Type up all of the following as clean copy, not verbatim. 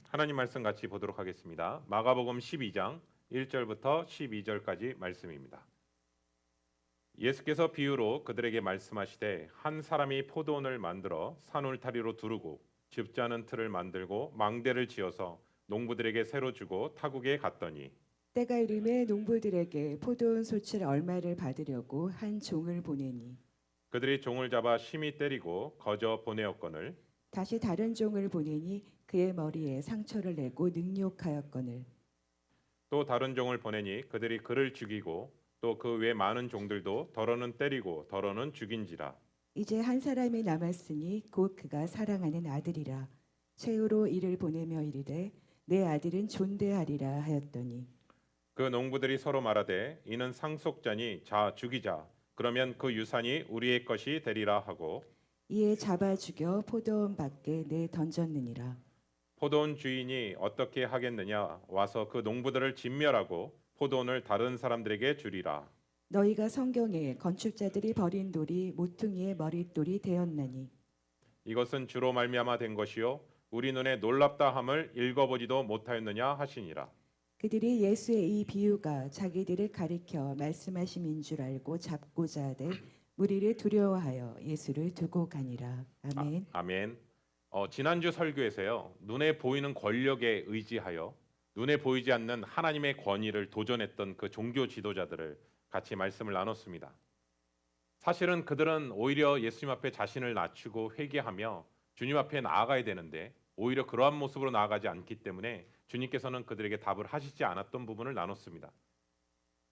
하나님 말씀 같이 보도록 하겠습니다. 마가복음 12장 1절부터 12절까지 말씀입니다. 예수께서 비유로 그들에게 말씀하시되 한 사람이 포도원을 만들어 산 울타리로 두르고 즙자는 틀을 만들고 망대를 지어서 농부들에게 새로 주고 타국에 갔더니 때가 이름에 농부들에게 포도원 소출 얼마를 받으려고 한 종을 보내니 그들이 종을 잡아 심히 때리고 거저 보내었거늘 다시 다른 종을 보내니 그의 머리에 상처를 내고 능욕하였거늘 또 다른 종을 보내니 그들이 그를 죽이고 또 그 외 많은 종들도 더러는 때리고 더러는 죽인지라. 이제 한 사람이 남았으니 곧 그가 사랑하는 아들이라 최후로 이를 보내며 이르되 내 아들은 존대하리라 하였더니 그 농부들이 서로 말하되 이는 상속자니 자 죽이자 그러면 그 유산이 우리의 것이 되리라 하고 이에 잡아 죽여 포도원 밖에 내 던졌느니라. 포도원 주인이 어떻게 하겠느냐 와서 그 농부들을 진멸하고 포도원을 다른 사람들에게 주리라. 너희가 성경에 건축자들이 버린 돌이 모퉁이의 머릿돌이 되었나니 이것은 주로 말미암아 된 것이요 우리 눈에 놀랍다함을 읽어보지도 못하였느냐 하시니라. 그들이 예수의 이 비유가 자기들을 가리켜 말씀하심인 줄 알고 잡고자 하되 무리를 두려워하여 예수를 두고 가니라. 아멘. 아멘. 지난주 설교에서요 눈에 보이는 권력에 의지하여 눈에 보이지 않는 하나님의 권위를 도전했던 그 종교 지도자들을 같이 말씀을 나눴습니다. 사실은 그들은 오히려 예수님 앞에 자신을 낮추고 회개하며 주님 앞에 나아가야 되는데 오히려 그러한 모습으로 나아가지 않기 때문에 주님께서는 그들에게 답을 하시지 않았던 부분을 나눴습니다.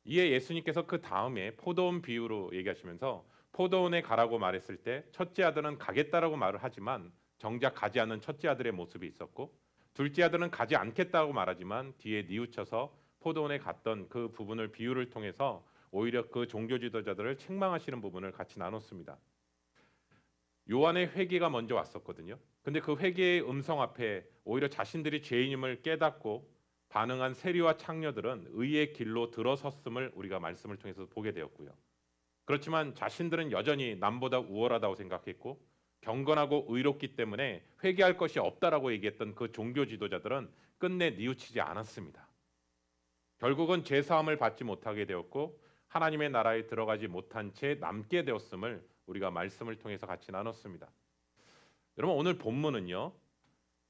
이에 예수님께서 그 다음에 포도원 비유로 얘기하시면서 포도원에 가라고 말했을 때 첫째 아들은 가겠다라고 말을 하지만 정작 가지 않는 첫째 아들의 모습이 있었고 둘째 아들은 가지 않겠다고 말하지만 뒤에 뉘우쳐서 포도원에 갔던 그 부분을 비유를 통해서 오히려 그 종교 지도자들을 책망하시는 부분을 같이 나눴습니다. 요한의 회개가 먼저 왔었거든요. 근데 그 회개의 음성 앞에 오히려 자신들이 죄인임을 깨닫고 반응한 세리와 창녀들은 의의 길로 들어섰음을 우리가 말씀을 통해서 보게 되었고요. 그렇지만 자신들은 여전히 남보다 우월하다고 생각했고 경건하고 의롭기 때문에 회개할 것이 없다라고 얘기했던 그 종교 지도자들은 끝내 뉘우치지 않았습니다. 결국은 죄 사함을 받지 못하게 되었고 하나님의 나라에 들어가지 못한 채 남게 되었음을 우리가 말씀을 통해서 같이 나눴습니다. 여러분 오늘 본문은요.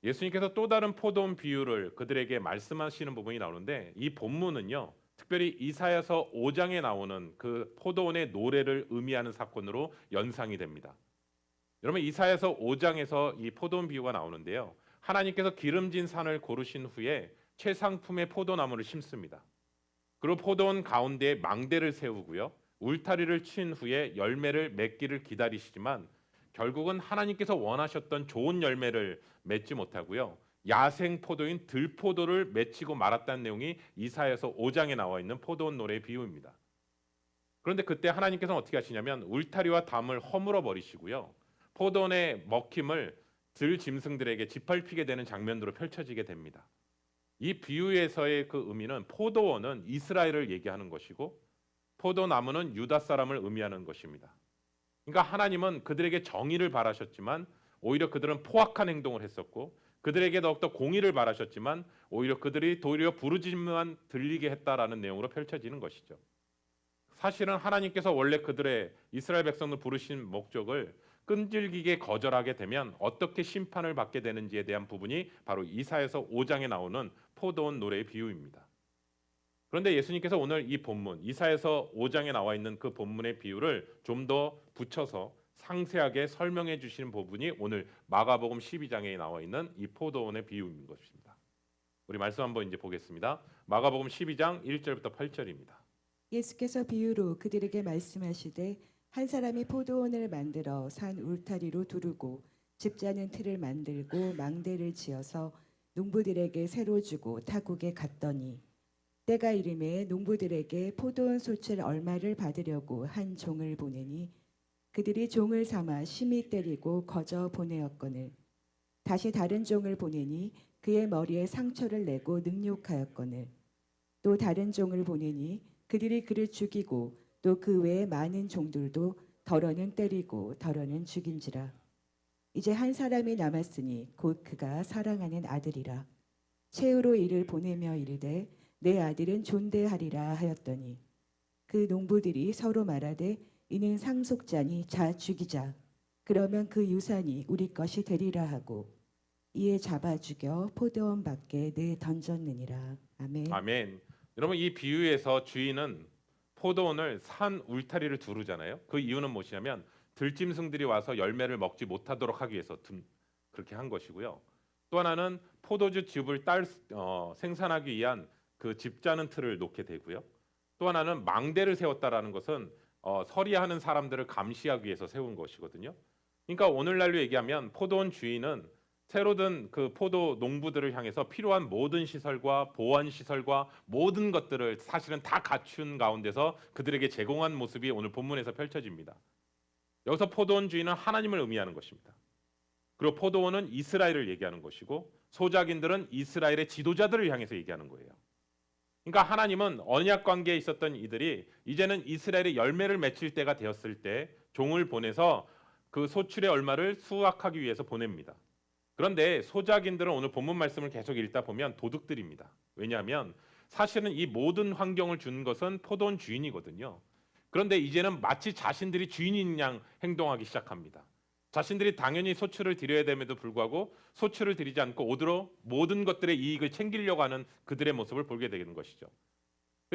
예수님께서 또 다른 포도원 비유를 그들에게 말씀하시는 부분이 나오는데 이 본문은요. 특별히 이사야서 5장에 나오는 그 포도원의 노래를 의미하는 사건으로 연상이 됩니다. 여러분 이사야서 5장에서 이 포도원 비유가 나오는데요. 하나님께서 기름진 산을 고르신 후에 최상품의 포도나무를 심습니다. 그리고 포도원 가운데에 망대를 세우고요. 울타리를 친 후에 열매를 맺기를 기다리시지만 결국은 하나님께서 원하셨던 좋은 열매를 맺지 못하고요. 야생 포도인 들포도를 맺히고 말았다는 내용이 이사야서 5장에 나와 있는 포도원 노래의 비유입니다. 그런데 그때 하나님께서는 어떻게 하시냐면 울타리와 담을 허물어 버리시고요. 포도원의 먹힘을 들 짐승들에게 짓밟히게 되는 장면으로 펼쳐지게 됩니다. 이 비유에서의 그 의미는 포도원은 이스라엘을 얘기하는 것이고 포도나무는 유다 사람을 의미하는 것입니다. 그러니까 하나님은 그들에게 정의를 바라셨지만 오히려 그들은 포악한 행동을 했었고 그들에게 더욱더 공의를 바라셨지만 오히려 그들이 도리어 부르짖음만 들리게 했다라는 내용으로 펼쳐지는 것이죠. 사실은 하나님께서 원래 그들의 이스라엘 백성을 부르신 목적을 끈질기게 거절하게 되면 어떻게 심판을 받게 되는지에 대한 부분이 바로 이사야서 5장에 나오는 포도원 노래의 비유입니다. 그런데 예수님께서 오늘 이 본문 이사야서 5장에 나와 있는 그 본문의 비유를 좀 더 붙여서 상세하게 설명해 주시는 부분이 오늘 마가복음 12장에 나와 있는 이 포도원의 비유인 것입니다. 우리 말씀 한번 이제 보겠습니다. 마가복음 12장 1절부터 8절입니다. 예수께서 비유로 그들에게 말씀하시되 한 사람이 포도원을 만들어 산 울타리로 두르고 즙자는 틀을 만들고 망대를 지어서 농부들에게 새로 주고 타국에 갔더니 때가 이름에 농부들에게 포도원 소출 얼마를 받으려고 한 종을 보내니 그들이 종을 삼아 심히 때리고 거저 보내었거늘 다시 다른 종을 보내니 그의 머리에 상처를 내고 능욕하였거늘 또 다른 종을 보내니 그들이 그를 죽이고 또 그 외에 많은 종들도 더러는 때리고 더러는 죽인지라. 이제 한 사람이 남았으니 곧 그가 사랑하는 아들이라. 최후로 이를 보내며 이르되 내 아들은 존대하리라 하였더니 그 농부들이 서로 말하되 이는 상속자니 자 죽이자 그러면 그 유산이 우리 것이 되리라 하고 이에 잡아 죽여 포도원 밖에 내 던졌느니라. 아멘. 아멘. 여러분 이 비유에서 주인은 포도원을 산 울타리를 두르잖아요. 그 이유는 무엇이냐면 들짐승들이 와서 열매를 먹지 못하도록 하기 위해서 그렇게 한 것이고요. 또 하나는 포도주 즙을 생산하기 위한 그 집자는 틀을 놓게 되고요. 또 하나는 망대를 세웠다라는 것은 서리하는 사람들을 감시하기 위해서 세운 것이거든요. 그러니까 오늘날로 얘기하면 포도원 주인은 새로 든 그 포도 농부들을 향해서 필요한 모든 시설과 보안 시설과 모든 것들을 사실은 다 갖춘 가운데서 그들에게 제공한 모습이 오늘 본문에서 펼쳐집니다. 여기서 포도원 주인은 하나님을 의미하는 것입니다. 그리고 포도원은 이스라엘을 얘기하는 것이고 소작인들은 이스라엘의 지도자들을 향해서 얘기하는 거예요. 그러니까 하나님은 언약 관계에 있었던 이들이 이제는 이스라엘의 열매를 맺힐 때가 되었을 때 종을 보내서 그 소출의 얼마를 수확하기 위해서 보냅니다. 그런데 소작인들은 오늘 본문 말씀을 계속 읽다 보면 도둑들입니다. 왜냐하면 사실은 이 모든 환경을 준 것은 포도원 주인이거든요. 그런데 이제는 마치 자신들이 주인인 양 행동하기 시작합니다. 자신들이 당연히 소출을 드려야 됨에도 불구하고 소출을 드리지 않고 오히려 모든 것들의 이익을 챙기려고 하는 그들의 모습을 보게 되는 것이죠.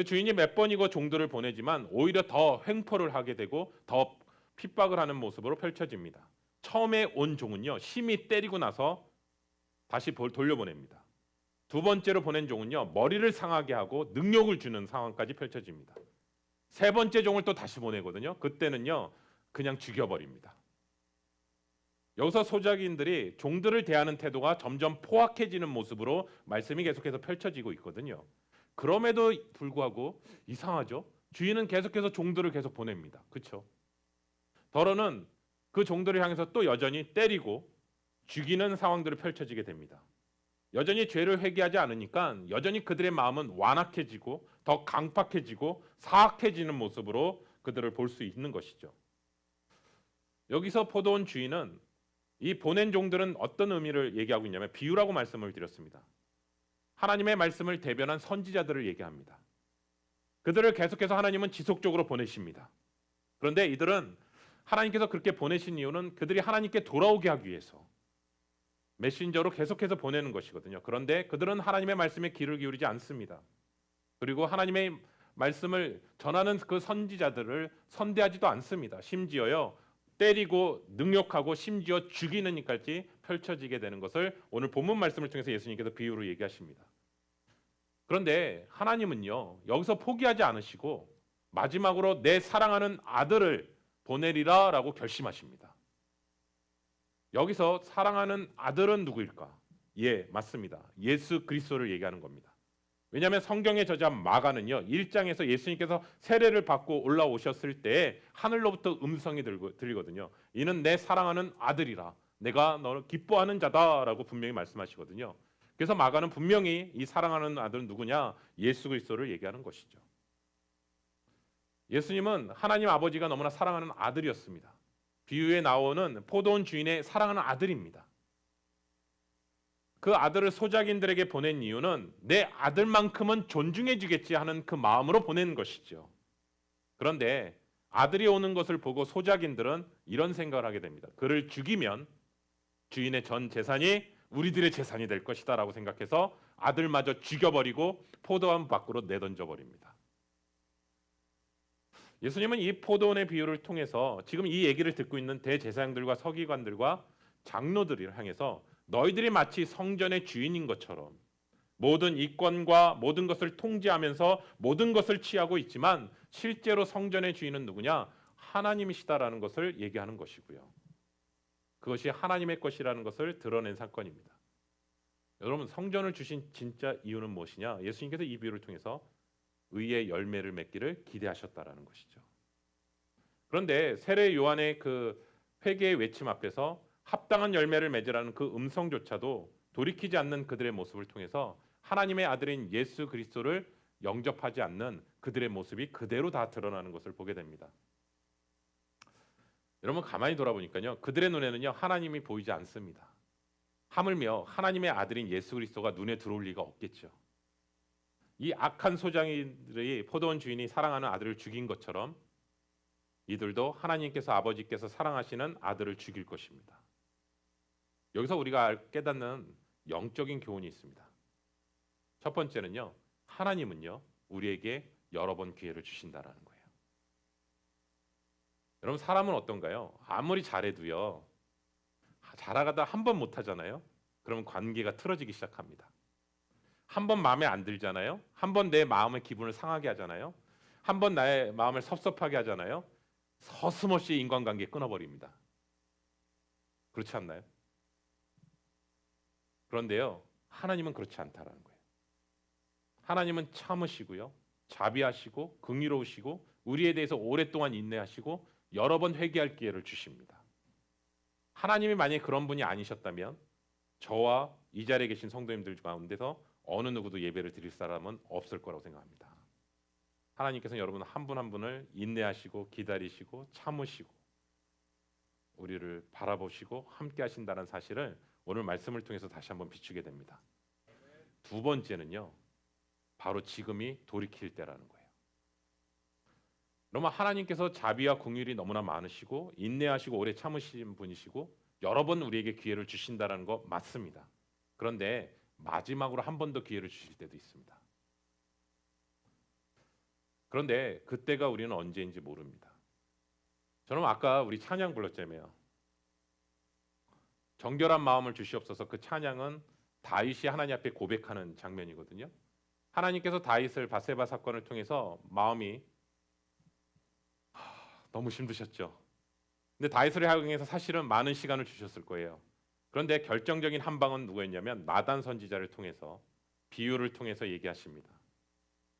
주인이 몇 번이고 종들을 보내지만 오히려 더 횡포를 하게 되고 더 핍박을 하는 모습으로 펼쳐집니다. 처음에 온 종은요 심히 때리고 나서 다시 돌려보냅니다. 두 번째로 보낸 종은요 머리를 상하게 하고 능욕을 주는 상황까지 펼쳐집니다. 세 번째 종을 또 다시 보내거든요. 그때는요 그냥 죽여버립니다. 여기서 소작인들이 종들을 대하는 태도가 점점 포악해지는 모습으로 말씀이 계속해서 펼쳐지고 있거든요. 그럼에도 불구하고 이상하죠. 주인은 계속해서 종들을 계속 보냅니다. 그렇죠? 더러는 그 종들을 향해서 또 여전히 때리고 죽이는 상황들이 펼쳐지게 됩니다. 여전히 죄를 회개하지 않으니까 여전히 그들의 마음은 완악해지고 더 강팍해지고 사악해지는 모습으로 그들을 볼 수 있는 것이죠. 여기서 포도원 주인은 이 보낸 종들은 어떤 의미를 얘기하고 있냐면 비유라고 말씀을 드렸습니다. 하나님의 말씀을 대변한 선지자들을 얘기합니다. 그들을 계속해서 하나님은 지속적으로 보내십니다. 그런데 이들은 하나님께서 그렇게 보내신 이유는 그들이 하나님께 돌아오게 하기 위해서 메신저로 계속해서 보내는 것이거든요. 그런데 그들은 하나님의 말씀에 귀를 기울이지 않습니다. 그리고 하나님의 말씀을 전하는 그 선지자들을 선대하지도 않습니다. 심지어요 때리고 능욕하고 심지어 죽이는 일까지 펼쳐지게 되는 것을 오늘 본문 말씀을 통해서 예수님께서 비유로 얘기하십니다. 그런데 하나님은요 여기서 포기하지 않으시고 마지막으로 내 사랑하는 아들을 보내리라라고 결심하십니다. 여기서 사랑하는 아들은 누구일까? 예, 맞습니다. 예수 그리스도를 얘기하는 겁니다. 왜냐하면 성경의 저자 마가는요 1장에서 예수님께서 세례를 받고 올라오셨을 때 하늘로부터 음성이 들리거든요. 이는 내 사랑하는 아들이라 내가 너를 기뻐하는 자다라고 분명히 말씀하시거든요. 그래서 마가는 분명히 이 사랑하는 아들은 누구냐? 예수 그리스도를 얘기하는 것이죠. 예수님은 하나님 아버지가 너무나 사랑하는 아들이었습니다. 비유에 나오는 포도원 주인의 사랑하는 아들입니다. 그 아들을 소작인들에게 보낸 이유는 내 아들만큼은 존중해 주겠지 하는 그 마음으로 보낸 것이죠. 그런데 아들이 오는 것을 보고 소작인들은 이런 생각을 하게 됩니다. 그를 죽이면 주인의 전 재산이 우리들의 재산이 될 것이다 라고 생각해서 아들마저 죽여버리고 포도원 밖으로 내던져 버립니다. 예수님은 이 포도원의 비유를 통해서 지금 이 얘기를 듣고 있는 대제사장들과 서기관들과 장로들을 향해서 너희들이 마치 성전의 주인인 것처럼 모든 이권과 모든 것을 통제하면서 모든 것을 취하고 있지만 실제로 성전의 주인은 누구냐? 하나님이시다라는 것을 얘기하는 것이고요. 그것이 하나님의 것이라는 것을 드러낸 사건입니다. 여러분 성전을 주신 진짜 이유는 무엇이냐? 예수님께서 이 비유를 통해서 의의 열매를 맺기를 기대하셨다라는 것이죠. 그런데 세례 요한의 그 회개의 외침 앞에서 합당한 열매를 맺으라는 그 음성조차도 돌이키지 않는 그들의 모습을 통해서 하나님의 아들인 예수 그리스도를 영접하지 않는 그들의 모습이 그대로 다 드러나는 것을 보게 됩니다. 여러분 가만히 돌아보니까요. 그들의 눈에는요. 하나님이 보이지 않습니다. 하물며 하나님의 아들인 예수 그리스도가 눈에 들어올 리가 없겠죠. 이 악한 소장이들이 포도원 주인이 사랑하는 아들을 죽인 것처럼 이들도 하나님께서 아버지께서 사랑하시는 아들을 죽일 것입니다. 여기서 우리가 깨닫는 영적인 교훈이 있습니다. 첫 번째는요, 하나님은요 우리에게 여러 번 기회를 주신다라는 거예요. 여러분, 사람은 어떤가요? 아무리 잘해도요, 잘하다 한 번 못하잖아요. 그러면 관계가 틀어지기 시작합니다. 한 번 마음에 안 들잖아요. 한 번 내 마음의 기분을 상하게 하잖아요. 한 번 나의 마음을 섭섭하게 하잖아요. 서슴없이 인간관계 끊어버립니다. 그렇지 않나요? 그런데요, 하나님은 그렇지 않다라는 거예요. 하나님은 참으시고요, 자비하시고 긍휼로우시고 우리에 대해서 오랫동안 인내하시고 여러 번 회개할 기회를 주십니다. 하나님이 만약에 그런 분이 아니셨다면 저와 이 자리에 계신 성도님들 가운데서 어느 누구도 예배를 드릴 사람은 없을 거라고 생각합니다. 하나님께서는 여러분 한 분 한 분을 인내하시고 기다리시고 참으시고 우리를 바라보시고 함께 하신다는 사실을 오늘 말씀을 통해서 다시 한번 비추게 됩니다. 두 번째는요, 바로 지금이 돌이킬 때라는 거예요. 그러면 하나님께서 자비와 긍휼이 너무나 많으시고 인내하시고 오래 참으신 분이시고 여러 번 우리에게 기회를 주신다는 거 맞습니다. 그런데 마지막으로 한 번 더 기회를 주실 때도 있습니다. 그런데 그때가 우리는 언제인지 모릅니다. 저는 아까 우리 찬양 불렀잖아요. 정결한 마음을 주시옵소서. 그 찬양은 다윗이 하나님 앞에 고백하는 장면이거든요. 하나님께서 다윗을 밧세바 사건을 통해서 마음이 너무 힘드셨죠. 근데 다윗을 향해서 사실은 많은 시간을 주셨을 거예요. 그런데 결정적인 한 방은 누구였냐면 나단 선지자를 통해서 비유를 통해서 얘기하십니다.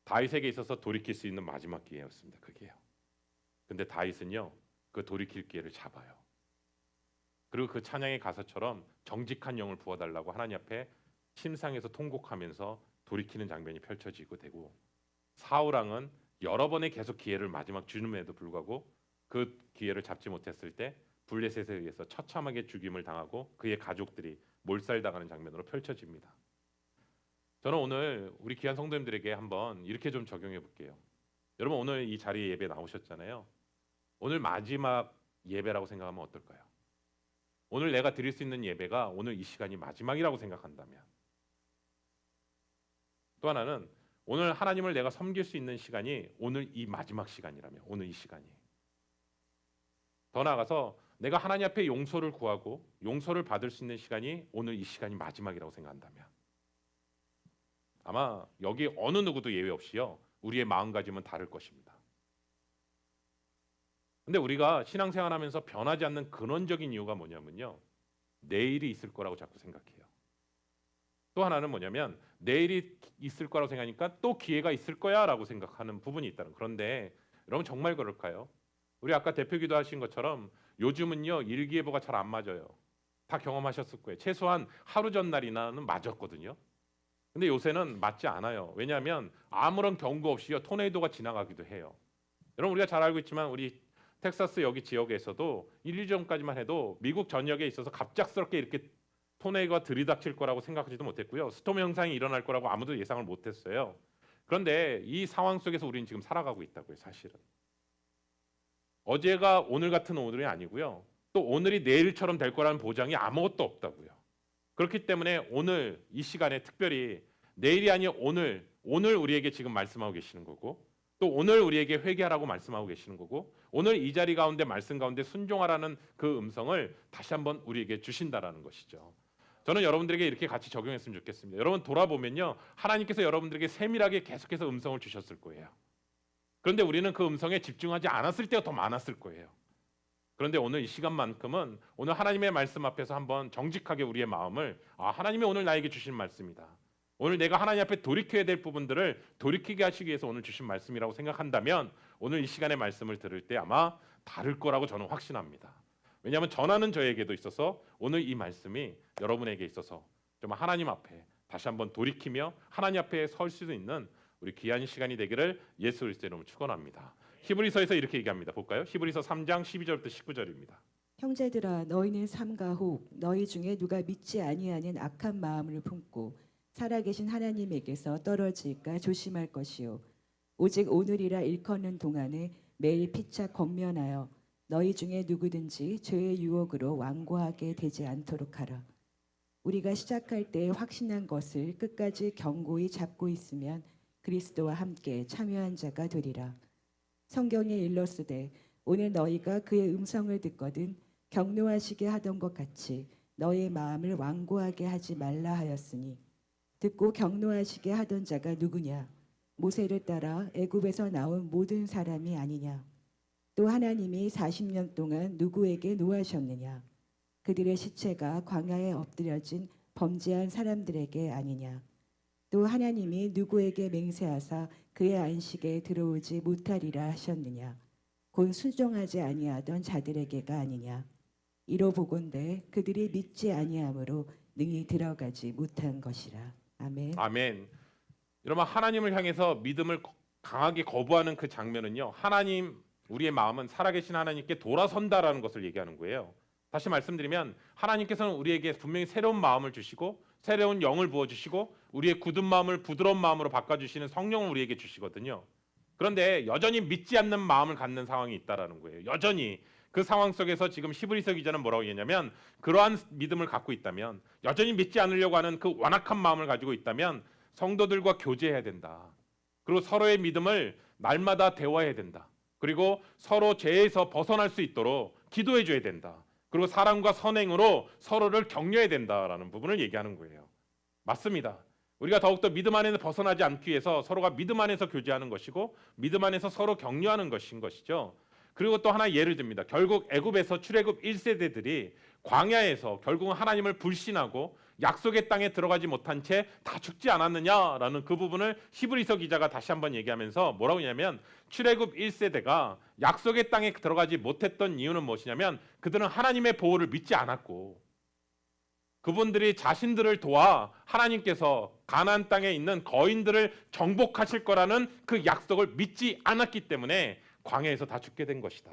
다윗에게 있어서 돌이킬 수 있는 마지막 기회였습니다. 그게요. 근데 다윗은요, 그 돌이킬 기회를 잡아요. 그리고 그 찬양의 가사처럼 정직한 영을 부어달라고 하나님 앞에 침상에서 통곡하면서 돌이키는 장면이 펼쳐지고 되고, 사울 왕은 여러 번의 계속 기회를 마지막 주님에도 불구하고 그 기회를 잡지 못했을 때 블레셋에 의해서 처참하게 죽임을 당하고 그의 가족들이 몰살당하는 장면으로 펼쳐집니다. 저는 오늘 우리 귀한 성도님들에게 한번 이렇게 좀 적용해 볼게요. 여러분, 오늘 이 자리에 예배 나오셨잖아요. 오늘 마지막 예배라고 생각하면 어떨까요? 오늘 내가 드릴 수 있는 예배가 오늘 이 시간이 마지막이라고 생각한다면, 또 하나는 오늘 하나님을 내가 섬길 수 있는 시간이 오늘 이 마지막 시간이라면, 오늘 이 시간이, 더 나아가서 내가 하나님 앞에 용서를 구하고 용서를 받을 수 있는 시간이 오늘 이 시간이 마지막이라고 생각한다면, 아마 여기 어느 누구도 예외 없이요, 우리의 마음가짐은 다를 것입니다. 근데 우리가 신앙생활하면서 변하지 않는 근원적인 이유가 뭐냐면요, 내일이 있을 거라고 자꾸 생각해요. 또 하나는 뭐냐면 내일이 있을 거라고 생각하니까 또 기회가 있을 거야 라고 생각하는 부분이 있다는. 그런데 여러분, 정말 그럴까요? 우리 아까 대표기도 하신 것처럼 요즘은요, 일기예보가 잘 안 맞아요. 다 경험하셨을 거예요. 최소한 하루 전날이나는 맞았거든요. 근데 요새는 맞지 않아요. 왜냐하면 아무런 경고 없이요, 토네이도가 지나가기도 해요. 여러분, 우리가 잘 알고 있지만 우리 텍사스 여기 지역에서도 1, 2주 전까지만 해도 미국 전역에 있어서 갑작스럽게 이렇게 토네이도가 들이닥칠 거라고 생각하지도 못했고요. 스톰 현상이 일어날 거라고 아무도 예상을 못했어요. 그런데 이 상황 속에서 우리는 지금 살아가고 있다고요. 사실은 어제가 오늘 같은 오늘이 아니고요, 또 오늘이 내일처럼 될 거라는 보장이 아무것도 없다고요. 그렇기 때문에 오늘 이 시간에 특별히 내일이 아니라 오늘 우리에게 지금 말씀하고 계시는 거고, 또 오늘 우리에게 회개하라고 말씀하고 계시는 거고, 오늘 이 자리 가운데 말씀 가운데 순종하라는 그 음성을 다시 한번 우리에게 주신다라는 것이죠. 저는 여러분들에게 이렇게 같이 적용했으면 좋겠습니다. 여러분, 돌아보면요, 하나님께서 여러분들에게 세밀하게 계속해서 음성을 주셨을 거예요. 그런데 우리는 그 음성에 집중하지 않았을 때가 더 많았을 거예요. 그런데 오늘 이 시간만큼은 오늘 하나님의 말씀 앞에서 한번 정직하게 우리의 마음을, 하나님이 오늘 나에게 주신 말씀이다, 오늘 내가 하나님 앞에 돌이켜야 될 부분들을 돌이키게 하시기 위해서 오늘 주신 말씀이라고 생각한다면 오늘 이 시간의 말씀을 들을 때 아마 다를 거라고 저는 확신합니다. 왜냐하면 전하는 저에게도 있어서 오늘 이 말씀이 여러분에게 있어서 좀 하나님 앞에 다시 한번 돌이키며 하나님 앞에 설 수 있는 우리 귀한 시간이 되기를 예수 그리스도의 이름으로 축원합니다. 히브리서에서 이렇게 얘기합니다. 볼까요? 히브리서 3장 12절부터 19절입니다. 형제들아 너희는 삼가 혹 너희 중에 누가 믿지 아니하는 악한 마음을 품고 살아계신 하나님에게서 떨어질까 조심할 것이요 오직 오늘이라 일컫는 동안에 매일 피차 권면하여 너희 중에 누구든지 죄의 유혹으로 완고하게 되지 않도록 하라. 우리가 시작할 때 확신한 것을 끝까지 견고히 잡고 있으면 그리스도와 함께 참여한 자가 되리라. 성경에 일렀으되 오늘 너희가 그의 음성을 듣거든 격노하시게 하던 것 같이 너의 마음을 완고하게 하지 말라 하였으니 듣고 격노하시게 하던 자가 누구냐? 모세를 따라 애굽에서 나온 모든 사람이 아니냐? 또 하나님이 40년 동안 누구에게 노하셨느냐? 그들의 시체가 광야에 엎드려진 범죄한 사람들에게 아니냐? 또 하나님이 누구에게 맹세하사 그의 안식에 들어오지 못하리라 하셨느냐? 곧 순종하지 아니하던 자들에게가 아니냐? 이로 보건대 그들이 믿지 아니함으로 능히 들어가지 못한 것이라. 아멘. 아멘. 여러분, 하나님을 향해서 믿음을 강하게 거부하는 그 장면은요, 하나님, 우리의 마음은 살아계신 하나님께 돌아선다라는 것을 얘기하는 거예요. 다시 말씀드리면 하나님께서는 우리에게 분명히 새로운 마음을 주시고 새로운 영을 부어주시고 우리의 굳은 마음을 부드러운 마음으로 바꿔주시는 성령을 우리에게 주시거든요. 그런데 여전히 믿지 않는 마음을 갖는 상황이 있다라는 거예요. 여전히 그 상황 속에서 지금 히브리서 기자는 뭐라고 얘기했냐면, 그러한 믿음을 갖고 있다면, 여전히 믿지 않으려고 하는 그 완악한 마음을 가지고 있다면 성도들과 교제해야 된다. 그리고 서로의 믿음을 날마다 대화해야 된다. 그리고 서로 죄에서 벗어날 수 있도록 기도해 줘야 된다. 그리고 사랑과 선행으로 서로를 격려해야 된다라는 부분을 얘기하는 거예요. 맞습니다. 우리가 더욱더 믿음 안에서 벗어나지 않기 위해서 서로가 믿음 안에서 교제하는 것이고 믿음 안에서 서로 격려하는 것인 것이죠. 그리고 또 하나 예를 듭니다. 결국 애굽에서 출애굽 1세대들이 광야에서 결국은 하나님을 불신하고 약속의 땅에 들어가지 못한 채 다 죽지 않았느냐라는 그 부분을 히브리서 기자가 다시 한번 얘기하면서 뭐라고 하냐면, 출애굽 1세대가 약속의 땅에 들어가지 못했던 이유는 무엇이냐면 그들은 하나님의 보호를 믿지 않았고, 그분들이 자신들을 도와 하나님께서 가나안 땅에 있는 거인들을 정복하실 거라는 그 약속을 믿지 않았기 때문에 광야에서 다 죽게 된 것이다.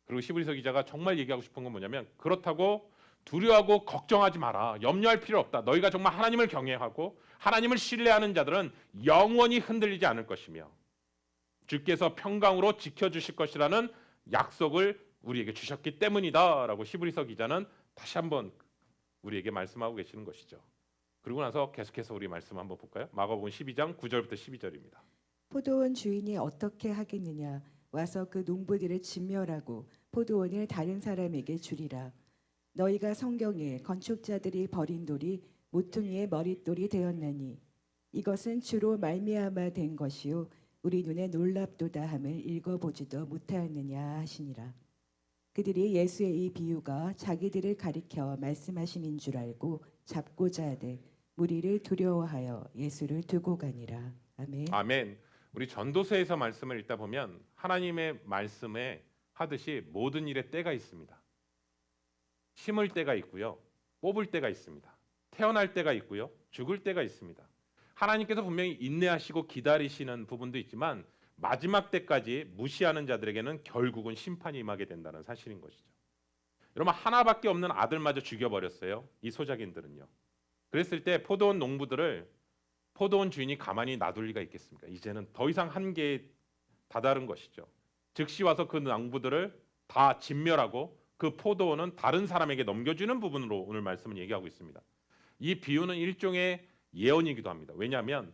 그리고 히브리서 기자가 정말 얘기하고 싶은 건 뭐냐면, 그렇다고 두려워하고 걱정하지 마라. 염려할 필요 없다. 너희가 정말 하나님을 경외하고 하나님을 신뢰하는 자들은 영원히 흔들리지 않을 것이며 주께서 평강으로 지켜주실 것이라는 약속을 우리에게 주셨기 때문이다라고 히브리서 기자는 다시 한번 우리에게 말씀하고 계시는 것이죠. 그리고 나서 계속해서 우리 말씀 한번 볼까요? 마가복음 12장 9절부터 12절입니다. 포도원 주인이 어떻게 하겠느냐? 와서 그 농부들을 진멸하고 포도원을 다른 사람에게 주리라. 너희가 성경에 건축자들이 버린 돌이 모퉁이의 머릿돌이 되었나니 이것은 주로 말미암아 된 것이요 우리 눈에 놀랍도다 함을 읽어보지도 못하였느냐 하시니라. 그들이 예수의 이 비유가 자기들을 가리켜 말씀하심인 줄 알고 잡고자 하되 무리를 두려워하여 예수를 두고 가니라. 아멘. 아멘. 우리 전도서에서 말씀을 읽다 보면 하나님의 말씀에 하듯이 모든 일에 때가 있습니다. 심을 때가 있고요, 뽑을 때가 있습니다. 태어날 때가 있고요, 죽을 때가 있습니다. 하나님께서 분명히 인내하시고 기다리시는 부분도 있지만 마지막 때까지 무시하는 자들에게는 결국은 심판이 임하게 된다는 사실인 것이죠. 여러분, 하나밖에 없는 아들마저 죽여버렸어요, 이 소작인들은요. 그랬을 때 포도원 농부들을 포도원 주인이 가만히 놔둘 리가 있겠습니까? 이제는 더 이상 한계에 다다른 것이죠. 즉시 와서 그 농부들을 다 진멸하고 그 포도원은 다른 사람에게 넘겨주는 부분으로 오늘 말씀은 얘기하고 있습니다. 이 비유는 일종의 예언이기도 합니다. 왜냐하면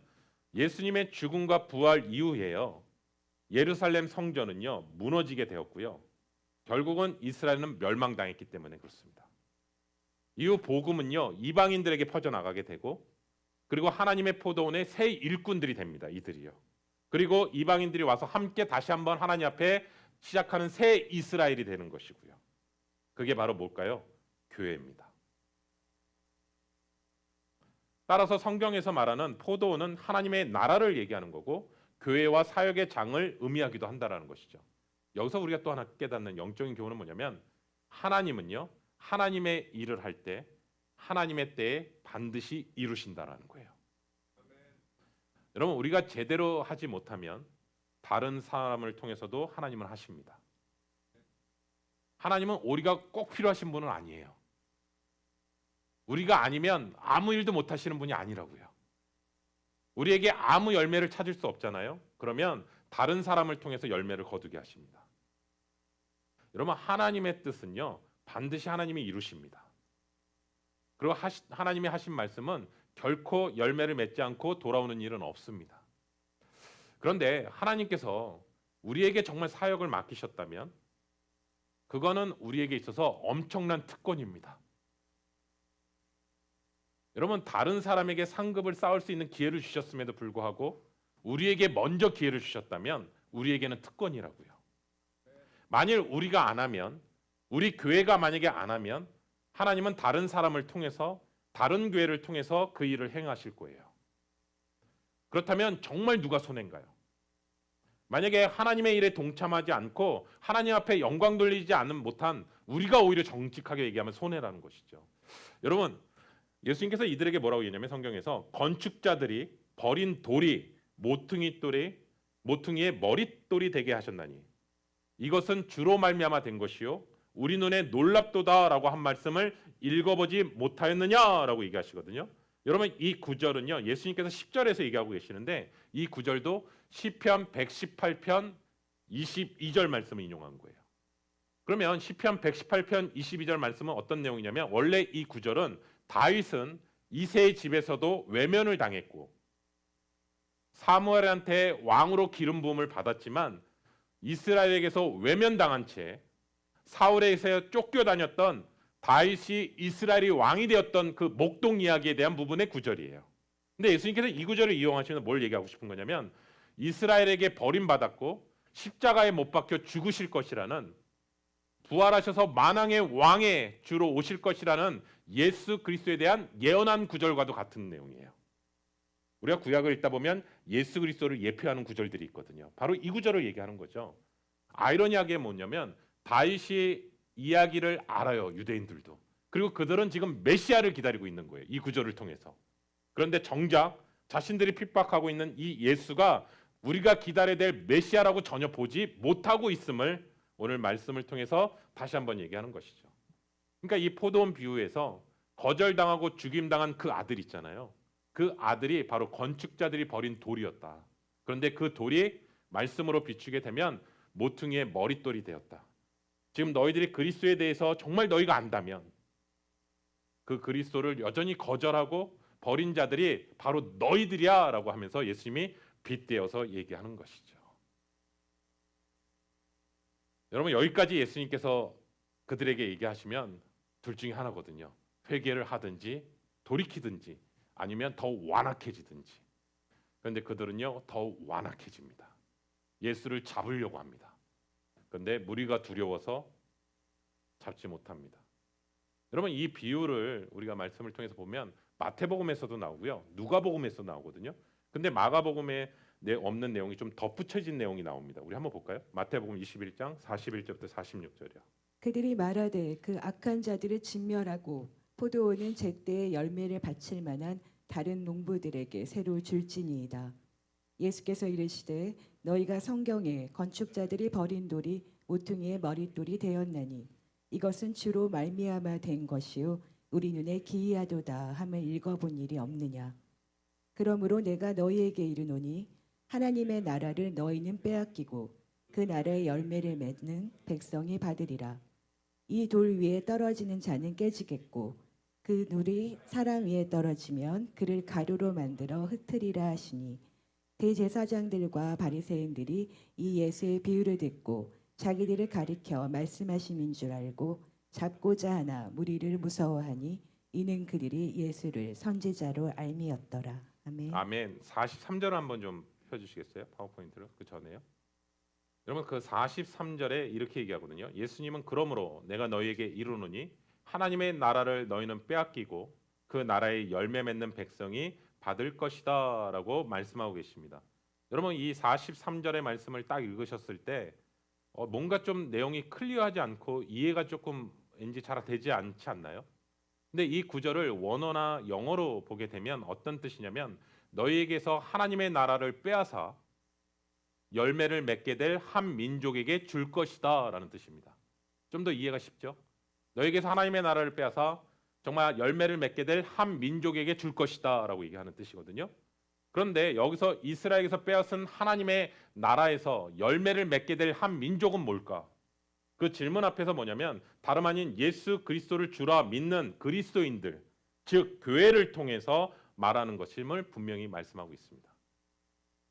예수님의 죽음과 부활 이후에요, 예루살렘 성전은요 무너지게 되었고요, 결국은 이스라엘은 멸망당했기 때문에 그렇습니다. 이후 복음은요 이방인들에게 퍼져나가게 되고, 그리고 하나님의 포도원의 새 일꾼들이 됩니다. 이들이요. 그리고 이방인들이 와서 함께 다시 한번 하나님 앞에 시작하는 새 이스라엘이 되는 것이고요. 그게 바로 뭘까요? 교회입니다. 따라서 성경에서 말하는 포도원은 하나님의 나라를 얘기하는 거고 교회와 사역의 장을 의미하기도 한다라는 것이죠. 여기서 우리가 또 하나 깨닫는 영적인 교훈은 뭐냐면, 하나님은요 하나님의 일을 할 때 하나님의 때에 반드시 이루신다라는 거예요. 여러분, 우리가 제대로 하지 못하면 다른 사람을 통해서도 하나님은 하십니다. 하나님은 우리가 꼭 필요하신 분은 아니에요. 우리가 아니면 아무 일도 못 하시는 분이 아니라고요. 우리에게 아무 열매를 찾을 수 없잖아요. 그러면 다른 사람을 통해서 열매를 거두게 하십니다. 여러분, 하나님의 뜻은요, 반드시 하나님이 이루십니다. 그리고 하나님이 하신 말씀은 결코 열매를 맺지 않고 돌아오는 일은 없습니다. 그런데 하나님께서 우리에게 정말 사역을 맡기셨다면 그거는 우리에게 있어서 엄청난 특권입니다. 여러분, 다른 사람에게 상급을 쌓을 수 있는 기회를 주셨음에도 불구하고 우리에게 먼저 기회를 주셨다면 우리에게는 특권이라고요. 만일 우리가 안 하면, 우리 교회가 만약에 안 하면 하나님은 다른 사람을 통해서, 다른 교회를 통해서 그 일을 행하실 거예요. 그렇다면 정말 누가 손해인가요? 만약에 하나님의 일에 동참하지 않고 하나님 앞에 영광 돌리지 않은 못한 우리가 오히려 정직하게 얘기하면 손해라는 것이죠. 여러분, 예수님께서 이들에게 뭐라고 얘기냐면 성경에서 건축자들이 버린 돌이 모퉁이의 머릿돌이 되게 하셨나니 이것은 주로 말미암아 된 것이요 우리 눈에 놀랍도다라고 한 말씀을 읽어보지 못하였느냐라고 얘기하시거든요. 여러분, 이 구절은요, 예수님께서 10절에서 얘기하고 계시는데 이 구절도 시편 118편 22절 말씀을 인용한 거예요. 그러면 시편 118편 22절 말씀은 어떤 내용이냐면 원래 이 구절은 다윗은 이새의 집에서도 외면을 당했고 사무엘한테 왕으로 기름 부음을 받았지만 이스라엘에게서 외면당한 채 사울에게서 쫓겨다녔던 다윗이 이스라엘이 왕이 되었던 그 목동 이야기에 대한 부분의 구절이에요. 근데 예수님께서 이 구절을 이용하시면 뭘 얘기하고 싶은 거냐면 이스라엘에게 버림받았고 십자가에 못 박혀 죽으실 것이라는, 부활하셔서 만왕의 왕의 주로 오실 것이라는 예수 그리스도에 대한 예언한 구절과도 같은 내용이에요. 우리가 구약을 읽다 보면 예수 그리스도를 예표하는 구절들이 있거든요. 바로 이 구절을 얘기하는 거죠. 아이러니하게 뭐냐면 다윗이 이야기를 알아요, 유대인들도. 그리고 그들은 지금 메시아를 기다리고 있는 거예요, 이 구절을 통해서. 그런데 정작 자신들이 핍박하고 있는 이 예수가 우리가 기다려야 될 메시아라고 전혀 보지 못하고 있음을 오늘 말씀을 통해서 다시 한번 얘기하는 것이죠. 그러니까 이 포도원 비유에서 거절당하고 죽임당한 그 아들 있잖아요. 그 아들이 바로 건축자들이 버린 돌이었다. 그런데 그 돌이 말씀으로 비추게 되면 모퉁이의 머릿돌이 되었다. 지금 너희들이 그리스도에 대해서 정말 너희가 안다면 그 그리스도를 여전히 거절하고 버린 자들이 바로 너희들이야 라고 하면서 예수님이 빗대어서 얘기하는 것이죠. 여러분, 여기까지 예수님께서 그들에게 얘기하시면 둘 중에 하나거든요. 회개를 하든지 돌이키든지 아니면 더 완악해지든지. 그런데 그들은요, 더 완악해집니다. 예수를 잡으려고 합니다. 그런데 무리가 두려워서 잡지 못합니다. 여러분, 이 비유를 우리가 말씀을 통해서 보면 마태복음에서도 나오고요, 누가복음에서도 나오거든요. 근데 마가복음에 없는 내용이 좀 덧붙여진 내용이 나옵니다. 우리 한번 볼까요? 마태복음 21장 41절부터 46절이요. 그들이 말하되 그 악한 자들을 진멸하고 포도원은 제때에 열매를 바칠 만한 다른 농부들에게 새로 줄지니이다. 예수께서 이르시되 너희가 성경에 건축자들이 버린 돌이 모퉁이의 머릿돌이 되었나니 이것은 주로 말미암아 된 것이요 우리 눈에 기이하도다 함을 읽어본 일이 없느냐. 그러므로 내가 너희에게 이르노니 하나님의 나라를 너희는 빼앗기고 그 나라의 열매를 맺는 백성이 받으리라. 이 돌 위에 떨어지는 자는 깨지겠고 그 돌이 사람 위에 떨어지면 그를 가루로 만들어 흩으리라 하시니 대제사장들과 바리새인들이 이 예수의 비유를 듣고 자기들을 가리켜 말씀하심인 줄 알고 잡고자 하나 무리를 무서워하니 이는 그들이 예수를 선지자로 알미었더라. 아멘. 아멘. 43절 한번 좀 펴주시겠어요? 파워포인트로 그 전에요. 여러분, 그 43절에 이렇게 얘기하거든요. 예수님은 그러므로 내가 너희에게 이르노니 하나님의 나라를 너희는 빼앗기고 그 나라의 열매 맺는 백성이 받을 것이다 라고 말씀하고 계십니다. 여러분, 이 43절의 말씀을 딱 읽으셨을 때 뭔가 좀 내용이 클리어하지 않고 이해가 조금 왠지 잘 되지 않지 않나요? 근데 이 구절을 원어나 영어로 보게 되면 어떤 뜻이냐면 너희에게서 하나님의 나라를 빼앗아 열매를 맺게 될 한 민족에게 줄 것이다 라는 뜻입니다. 좀 더 이해가 쉽죠? 너에게서 하나님의 나라를 빼앗아 정말 열매를 맺게 될 한 민족에게 줄 것이다라고 얘기하는 뜻이거든요. 그런데 여기서 이스라엘에서 빼앗은 하나님의 나라에서 열매를 맺게 될 한 민족은 뭘까? 그 질문 앞에서 뭐냐면 다름 아닌 예수 그리스도를 주라 믿는 그리스도인들, 즉 교회를 통해서 말하는 것임을 분명히 말씀하고 있습니다.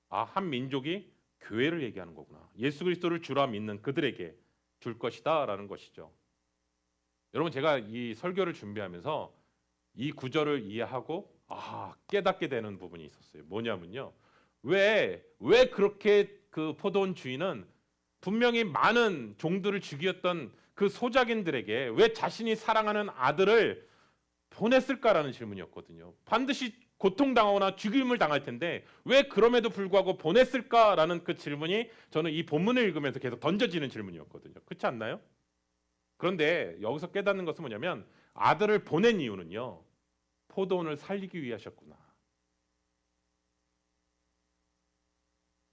아, 한 민족이 교회를 얘기하는 거구나. 예수 그리스도를 주라 믿는 그들에게 줄 것이다라는 것이죠. 여러분, 제가 이 설교를 준비하면서 이 구절을 이해하고 깨닫게 되는 부분이 있었어요. 뭐냐면요. 왜 그렇게 그 포도원 주인은 분명히 많은 종들을 죽이었던 그 소작인들에게 왜 자신이 사랑하는 아들을 보냈을까라는 질문이었거든요. 반드시 고통당하거나 죽임을 당할 텐데 왜 그럼에도 불구하고 보냈을까라는 그 질문이 저는 이 본문을 읽으면서 계속 던져지는 질문이었거든요. 그렇지 않나요? 그런데 여기서 깨닫는 것은 뭐냐면 아들을 보낸 이유는요. 포도원을 살리기 위하셨구나.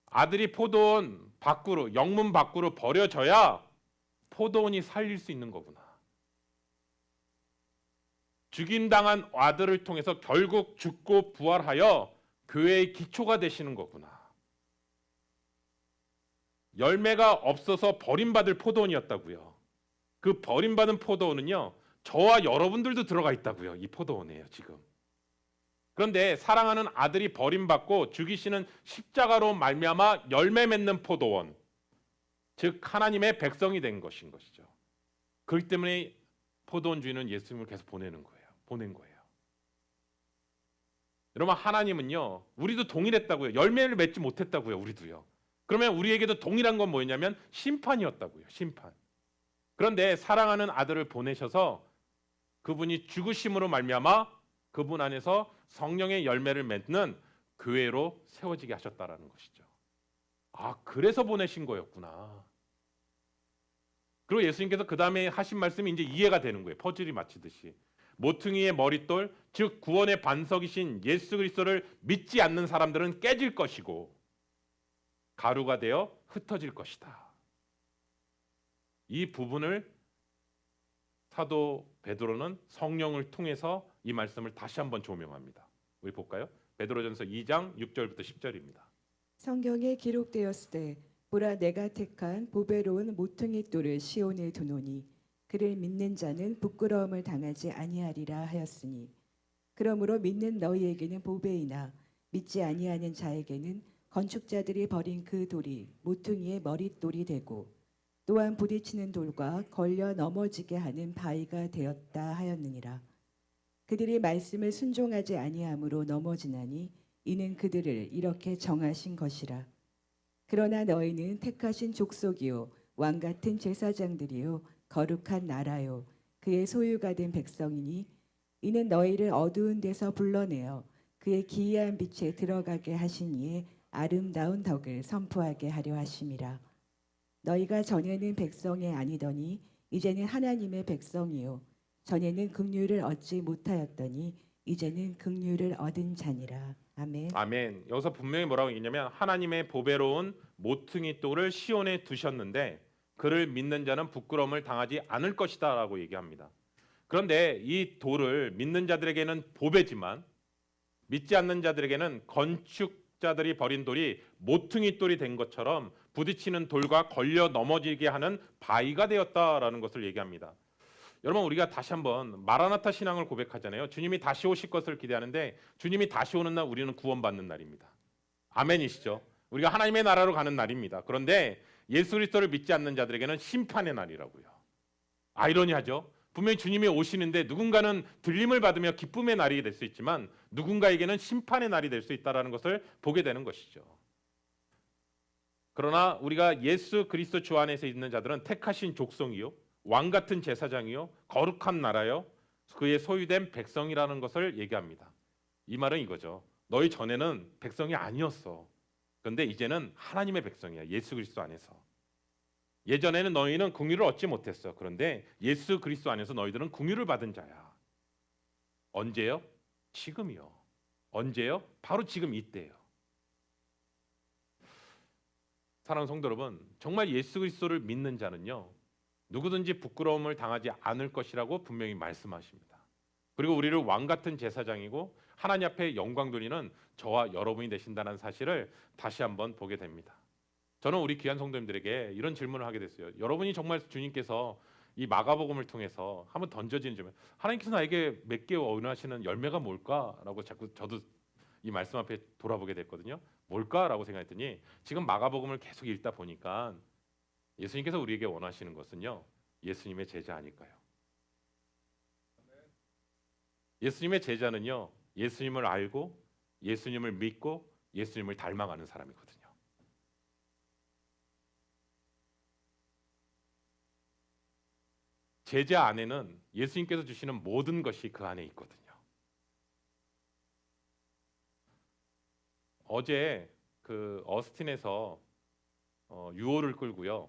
아들이 포도원 밖으로, 영문 밖으로 버려져야 포도원이 살릴 수 있는 거구나. 죽임당한 아들을 통해서 결국 죽고 부활하여 교회의 기초가 되시는 거구나. 열매가 없어서 버림받을 포도원이었다고요. 그 버림받은 포도원은요. 저와 여러분들도 들어가 있다고요. 이 포도원이에요, 지금. 그런데 사랑하는 아들이 버림받고 죽이시는 십자가로 말미암아 열매 맺는 포도원, 즉 하나님의 백성이 된 것인 것이죠. 그렇기 때문에 포도원 주인은 예수님을 계속 보낸 거예요. 여러분, 하나님은요, 우리도 동일했다고요. 열매를 맺지 못했다고요, 우리도요. 그러면 우리에게도 동일한 건 뭐였냐면 심판이었다고요, 심판. 그런데 사랑하는 아들을 보내셔서 그분이 죽으심으로 말미암아 그분 안에서 성령의 열매를 맺는 교회로 세워지게 하셨다라는 것이죠. 아, 그래서 보내신 거였구나. 그리고 예수님께서 그 다음에 하신 말씀이 이제 이해가 되는 거예요. 퍼즐이 맞히듯이. 모퉁이의 머릿돌, 즉 구원의 반석이신 예수 그리스도를 믿지 않는 사람들은 깨질 것이고 가루가 되어 흩어질 것이다. 이 부분을 사도 베드로는 성령을 통해서 이 말씀을 다시 한번 조명합니다. 우리 볼까요? 베드로전서 2장 6절부터 10절입니다. 성경에 기록되었으되 보라 내가 택한 보배로운 모퉁이 돌을 시온에 두노니 그를 믿는 자는 부끄러움을 당하지 아니하리라 하였으니 그러므로 믿는 너희에게는 보배이나 믿지 아니하는 자에게는 건축자들이 버린 그 돌이 모퉁이의 머릿돌이 되고 또한 부딪히는 돌과 걸려 넘어지게 하는 바위가 되었다 하였느니라. 그들이 말씀을 순종하지 아니함으로 넘어지나니 이는 그들을 이렇게 정하신 것이라. 그러나 너희는 택하신 족속이요 왕 같은 제사장들이요 거룩한 나라요 그의 소유가 된 백성이니 이는 너희를 어두운 데서 불러내어 그의 기이한 빛에 들어가게 하신 이의 아름다운 덕을 선포하게 하려 하심이라. 너희가 전에는 백성이 아니더니 이제는 하나님의 백성이요 전에는 긍휼을 얻지 못하였더니 이제는 긍휼을 얻은 자니라. 아멘. 아멘. 여기서 분명히 뭐라고 얘기냐면 하나님의 보배로운 모퉁이 돌을 시온에 두셨는데 그를 믿는 자는 부끄러움을 당하지 않을 것이다라고 얘기합니다. 그런데 이 돌을 믿는 자들에게는 보배지만 믿지 않는 자들에게는 건축자들이 버린 돌이 모퉁이 돌이 된 것처럼 부딪히는 돌과 걸려 넘어지게 하는 바위가 되었다라는 것을 얘기합니다. 여러분, 우리가 다시 한번 마라나타 신앙을 고백하잖아요. 주님이 다시 오실 것을 기대하는데 주님이 다시 오는 날 우리는 구원받는 날입니다. 아멘이시죠? 우리가 하나님의 나라로 가는 날입니다. 그런데 예수 그리스도를 믿지 않는 자들에게는 심판의 날이라고요. 아이러니하죠? 분명히 주님이 오시는데 누군가는 들림을 받으며 기쁨의 날이 될 수 있지만 누군가에게는 심판의 날이 될 수 있다는 것을 보게 되는 것이죠. 그러나 우리가 예수 그리스도 주 안에서 있는 자들은 택하신 족속이요 왕 같은 제사장이요 거룩한 나라요 그의 소유된 백성이라는 것을 얘기합니다. 이 말은 이거죠. 너희 전에는 백성이 아니었어. 그런데 이제는 하나님의 백성이야. 예수 그리스도 안에서. 예전에는 너희는 긍휼을 얻지 못했어. 그런데 예수 그리스도 안에서 너희들은 긍휼을 받은 자야. 언제요? 지금이요. 언제요? 바로 지금 이때요. 사랑하는 성도 여러분, 정말 예수 그리스도를 믿는 자는요. 누구든지 부끄러움을 당하지 않을 것이라고 분명히 말씀하십니다. 그리고 우리를 왕 같은 제사장이고 하나님 앞에 영광 돌리는 저와 여러분이 되신다는 사실을 다시 한번 보게 됩니다. 저는 우리 귀한 성도님들에게 이런 질문을 하게 됐어요. 여러분이 정말 주님께서 이 마가복음을 통해서 한번 던져지는 질문, 하나님께서 나에게 맺게 원하시는 열매가 뭘까라고 자꾸 저도 이 말씀 앞에 돌아보게 됐거든요. 뭘까라고 생각했더니 지금 마가복음을 계속 읽다 보니까 예수님께서 우리에게 원하시는 것은요, 예수님의 제자 아닐까요? 예수님의 제자는요, 예수님을 알고 예수님을 믿고 예수님을 닮아가는 사람이거든요. 제자 안에는 예수님께서 주시는 모든 것이 그 안에 있거든요. 어제 그 어스틴에서 유호를 끌고요,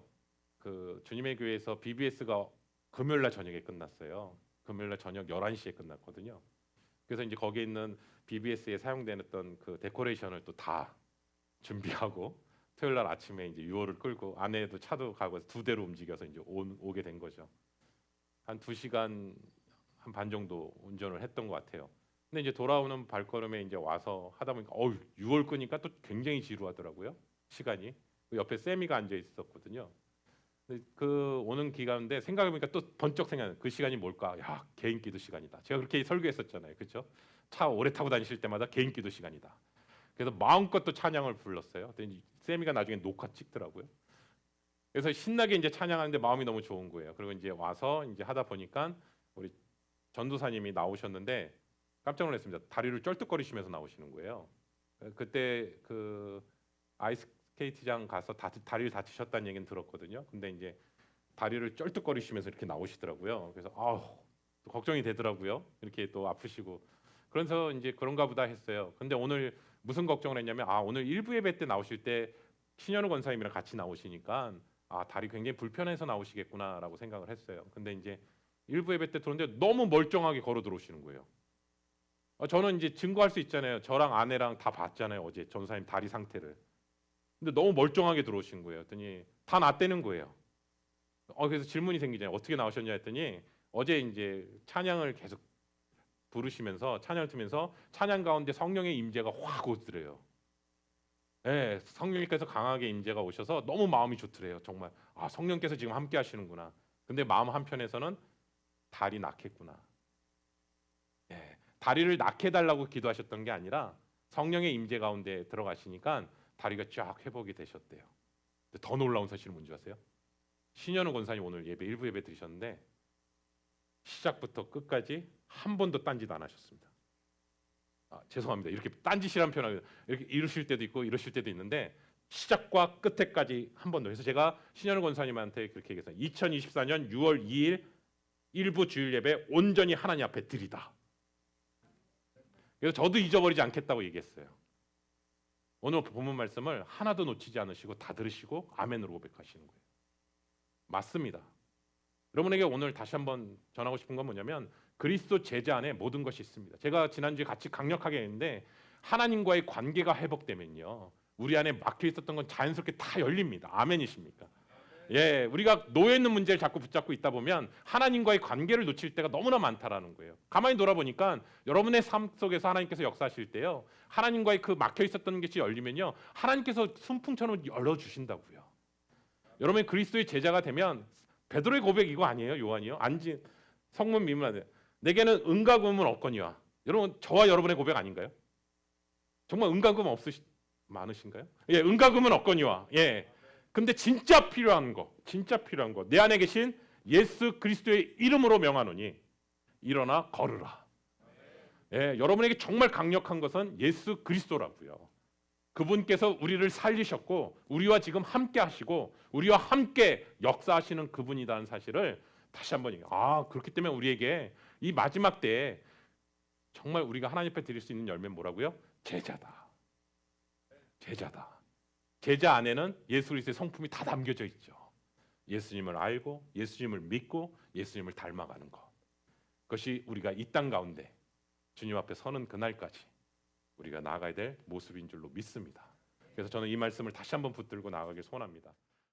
그 주님의 교회에서 BBS가 금요일날 저녁에 끝났어요. 금요일날 저녁 11시에 끝났거든요. 그래서 이제 거기에 있는 BBS에 사용되었던 그 데코레이션을 또 다 준비하고 토요일날 아침에 이제 유호를 끌고 아내도 차도 가고 해서 두 대로 움직여서 이제 오게 된 거죠. 한 2시간 한 반 정도 운전을 했던 것 같아요. 근데 이제 돌아오는 발걸음에 이제 와서 하다 보니까 6월 끄니까 또 굉장히 지루하더라고요. 시간이. 그 옆에 세미가 앉아 있었거든요. 근데 그 오는 기간인데 생각해 보니까 또 번쩍 생각나는 그 시간이 뭘까? 야, 개인 기도 시간이다. 제가 그렇게 설교했었잖아요. 그렇죠? 차 오래 타고 다니실 때마다 개인 기도 시간이다. 그래서 마음껏 또 찬양을 불렀어요. 근데 세미가 나중에 녹화 찍더라고요. 그래서 신나게 이제 찬양하는데 마음이 너무 좋은 거예요. 그리고 이제 와서 이제 하다 보니까 우리 전도사님이 나오셨는데 깜짝 놀랐습니다. 다리를 쩔뚝거리시면서 나오시는 거예요. 그때 그 아이스 스케이트장 가서 다리를 다치셨다는 얘기는 들었거든요. 근데 이제 다리를 쩔뚝거리시면서 이렇게 나오시더라고요. 그래서 또 걱정이 되더라고요. 이렇게 또 아프시고. 그래서 이제 그런가 보다 했어요. 근데 오늘 무슨 걱정을 했냐면 오늘 일부 예배 때 나오실 때 신현우 권사님이랑 같이 나오시니까 다리 굉장히 불편해서 나오시겠구나라고 생각을 했어요. 근데 이제 일부 예배 때 들었는데 너무 멀쩡하게 걸어 들어오시는 거예요. 저는 이제 증거할 수 있잖아요. 저랑 아내랑 다 봤잖아요. 어제 전사님 다리 상태를. 근데 너무 멀쩡하게 들어오신 거예요. 했더니 다 낫대는 거예요. 그래서 질문이 생기잖아요. 어떻게 나오셨냐 했더니 어제 이제 찬양을 계속 부르시면서 찬양을 틀면서 찬양 가운데 성령의 임재가 확 오더래요. 네, 성령님께서 강하게 임재가 오셔서 너무 마음이 좋더래요. 정말 성령께서 지금 함께 하시는구나. 근데 마음 한편에서는 다리 낳겠구나. 네, 다리를 낳게 달라고 기도하셨던 게 아니라 성령의 임재 가운데 들어가시니까 다리가 쫙 회복이 되셨대요. 더 놀라운 사실은 뭔지 아세요? 신현우 권사님 오늘 예배 일부 예배 드리셨는데 시작부터 끝까지 한 번도 딴짓 안 하셨습니다. 죄송합니다. 이렇게 딴짓이란 표현을 이렇게 이러실 때도 있고 이러실 때도 있는데 시작과 끝에까지 한 번도. 해서 제가 신현우 권사님한테 그렇게 얘기했어요. 2024년 6월 2일 일부 주일 예배 온전히 하나님 앞에 드리다. 그래서 저도 잊어버리지 않겠다고 얘기했어요. 오늘 본문 말씀을 하나도 놓치지 않으시고 다 들으시고 아멘으로 고백하시는 거예요. 맞습니다. 여러분에게 오늘 다시 한번 전하고 싶은 건 뭐냐면 그리스도 제자 안에 모든 것이 있습니다. 제가 지난주에 같이 강력하게 했는데 하나님과의 관계가 회복되면요, 우리 안에 막혀 있었던 건 자연스럽게 다 열립니다. 아멘이십니까? 예, 우리가 놓여 있는 문제를 자꾸 붙잡고 있다 보면 하나님과의 관계를 놓칠 때가 너무나 많다라는 거예요. 가만히 돌아보니까 여러분의 삶 속에서 하나님께서 역사하실 때요, 하나님과의 그 막혀 있었던 것이 열리면요, 하나님께서 순풍처럼 열어 주신다고요. 여러분이 그리스도의 제자가 되면 베드로의 고백 이거 아니에요? 요한이요? 성문 미문하네. 내게는 은과 금은 없거니와. 여러분 저와 여러분의 고백 아닌가요? 정말 은과 금 많으신가요? 예, 은과 금은 없거니와. 예. 근데 진짜 필요한 거, 내 안에 계신 예수 그리스도의 이름으로 명하노니 일어나 걸으라. 예, 여러분에게 정말 강력한 것은 예수 그리스도라고요. 그분께서 우리를 살리셨고 우리와 지금 함께 하시고 우리와 함께 역사하시는 그분이라는 사실을 다시 한번 그렇기 때문에 우리에게 이 마지막 때에 정말 우리가 하나님 앞에 드릴 수 있는 열매는 뭐라고요? 제자다. 제자 안에는 예수 그리스도의 성품이 다 담겨져 있죠. 예수님을 알고 예수님을 믿고 예수님을 닮아가는 것. 그것이 우리가 이 땅 가운데 주님 앞에 서는 그날까지 우리가 나아가야 될 모습인 줄로 믿습니다. 그래서 저는 이 말씀을 다시 한번 붙들고 나아가길 소원합니다.